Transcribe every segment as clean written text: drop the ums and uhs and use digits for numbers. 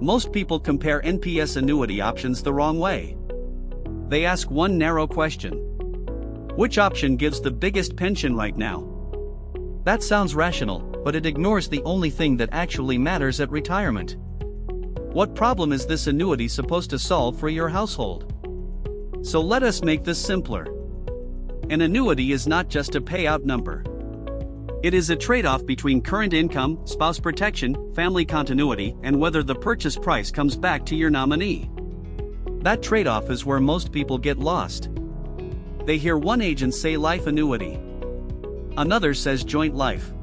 Most people compare NPS annuity options the wrong way. They ask one narrow question: which option gives the biggest pension right now? That sounds rational, but it ignores the only thing that actually matters at retirement. What problem is this annuity supposed to solve for your household? So let us make this simpler. An annuity is not just a payout number. It is a trade-off between current income, spouse protection, family continuity, and whether the purchase price comes back to your nominee. That trade-off is where most people get lost. They hear one agent say life annuity. Another says joint life.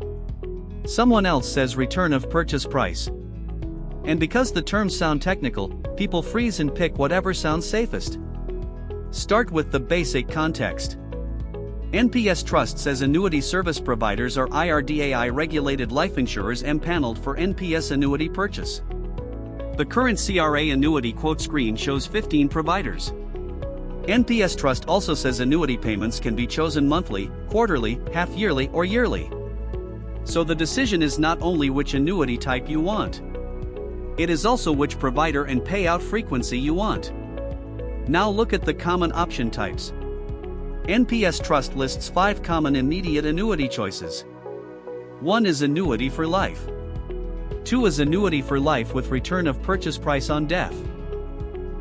Someone else says return of purchase price. And because the terms sound technical, people freeze and pick whatever sounds safest. Start with the basic context. NPS Trust says annuity service providers are IRDAI-regulated life insurers empaneled for NPS annuity purchase. The current CRA annuity quote screen shows 15 providers. NPS Trust also says annuity payments can be chosen monthly, quarterly, half-yearly, or yearly. So the decision is not only which annuity type you want. It is also which provider and payout frequency you want. Now look at the common option types. NPS Trust lists 5 common immediate annuity choices. 1 is annuity for life. 2 is annuity for life with return of purchase price on death.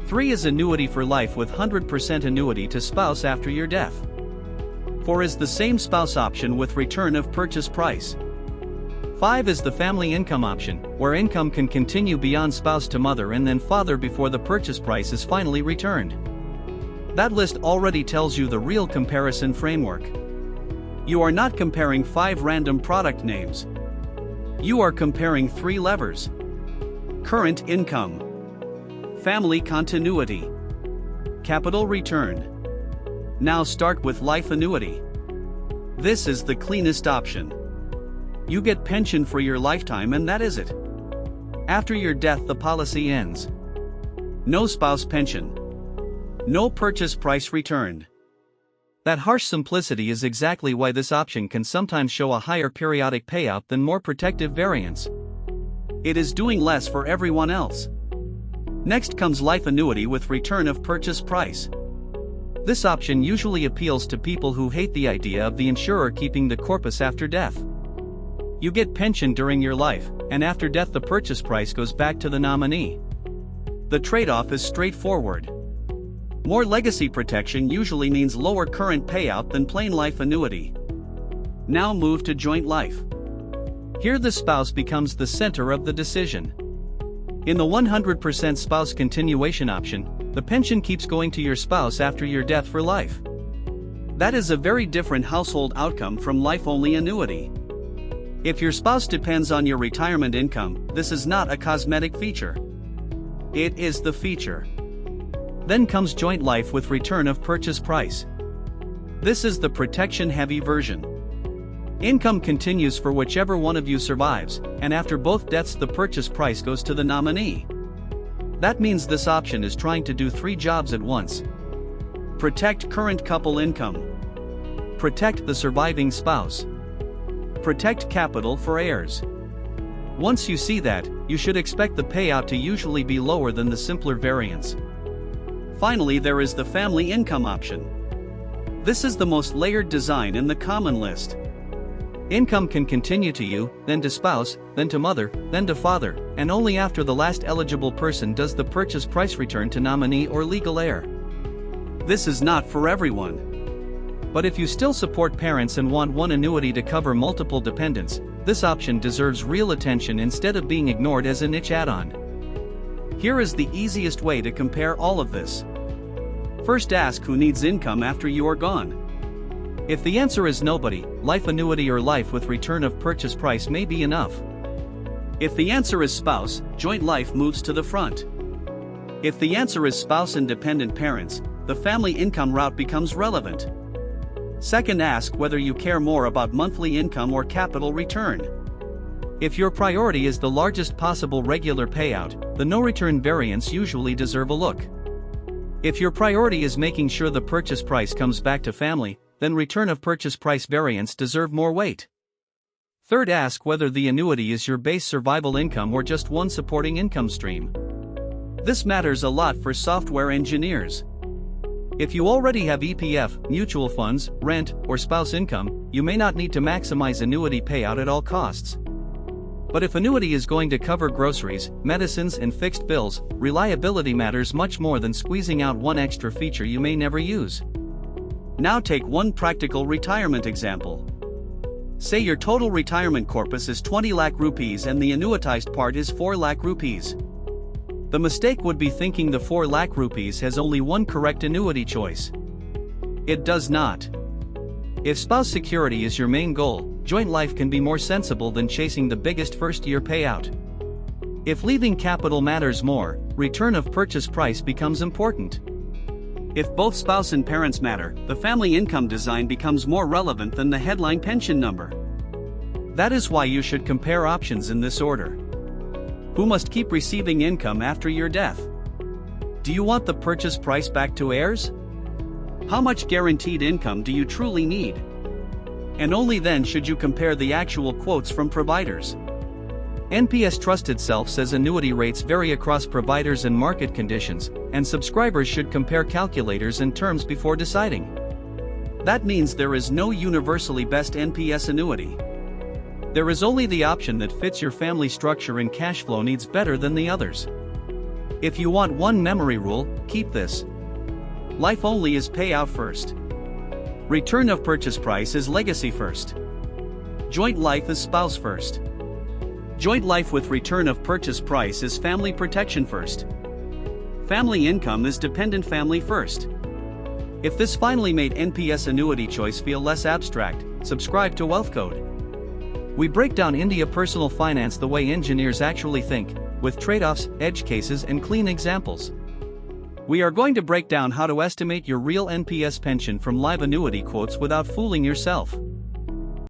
3 is annuity for life with 100% annuity to spouse after your death. 4 is the same spouse option with return of purchase price. 5 is the family income option, where income can continue beyond spouse to mother and then father before the purchase price is finally returned. That list already tells you the real comparison framework. You are not comparing 5 random product names. You are comparing 3 levers: current income, family continuity, capital return. Now start with life annuity. This is the cleanest option. You get pension for your lifetime and that is it. After your death the policy ends. No spouse pension. No purchase price returned. That harsh simplicity is exactly why this option can sometimes show a higher periodic payout than more protective variants. It is doing less for everyone else. Next comes life annuity with return of purchase price. This option usually appeals to people who hate the idea of the insurer keeping the corpus after death. You get pension during your life, and after death the purchase price goes back to the nominee. The trade-off is straightforward. More legacy protection usually means lower current payout than plain life annuity. Now move to joint life. Here the spouse becomes the center of the decision. In the 100% spouse continuation option, the pension keeps going to your spouse after your death for life. That is a very different household outcome from life-only annuity. If your spouse depends on your retirement income, this is not a cosmetic feature. It is the feature. Then comes joint life with return of purchase price. This is the protection-heavy version. Income continues for whichever one of you survives, and after both deaths the purchase price goes to the nominee. That means this option is trying to do 3 jobs at once. Protect current couple income. Protect the surviving spouse. Protect capital for heirs. Once you see that, you should expect the payout to usually be lower than the simpler variants. Finally, there is the family income option. This is the most layered design in the common list. Income can continue to you, then to spouse, then to mother, then to father, and only after the last eligible person does the purchase price return to nominee or legal heir. This is not for everyone. But if you still support parents and want one annuity to cover multiple dependents, this option deserves real attention instead of being ignored as a niche add-on. Here is the easiest way to compare all of this. First, ask who needs income after you are gone. If the answer is nobody, life annuity or life with return of purchase price may be enough. If the answer is spouse, joint life moves to the front. If the answer is spouse and dependent parents, the family income route becomes relevant. Second, ask whether you care more about monthly income or capital return. If your priority is the largest possible regular payout, the no-return variants usually deserve a look. If your priority is making sure the purchase price comes back to family, then return of purchase price variants deserve more weight. Third, ask whether the annuity is your base survival income or just one supporting income stream. This matters a lot for software engineers. If you already have EPF, mutual funds, rent, or spouse income, you may not need to maximize annuity payout at all costs. But if annuity is going to cover groceries, medicines, and fixed bills, reliability matters much more than squeezing out one extra feature you may never use. Now take one practical retirement example. Say your total retirement corpus is 20 lakh rupees and the annuitized part is 4 lakh rupees. The mistake would be thinking the 4 lakh rupees has only one correct annuity choice. It does not. If spouse security is your main goal, joint life can be more sensible than chasing the biggest first-year payout. If leaving capital matters more, return of purchase price becomes important. If both spouse and parents matter, the family income design becomes more relevant than the headline pension number. That is why you should compare options in this order. Who must keep receiving income after your death? Do you want the purchase price back to heirs? How much guaranteed income do you truly need? And only then should you compare the actual quotes from providers. NPS Trust itself says annuity rates vary across providers and market conditions, and subscribers should compare calculators and terms before deciding. That means there is no universally best NPS annuity. There is only the option that fits your family structure and cash flow needs better than the others. If you want one memory rule, keep this. Life only is payout first. Return of purchase price is legacy first. Joint life is spouse first. Joint life with return of purchase price is family protection first. Family income is dependent family first. If this finally made NPS annuity choice feel less abstract, subscribe to WealthCode. We break down India personal finance the way engineers actually think, with trade-offs, edge cases, and clean examples. We are going to break down how to estimate your real NPS pension from live annuity quotes without fooling yourself.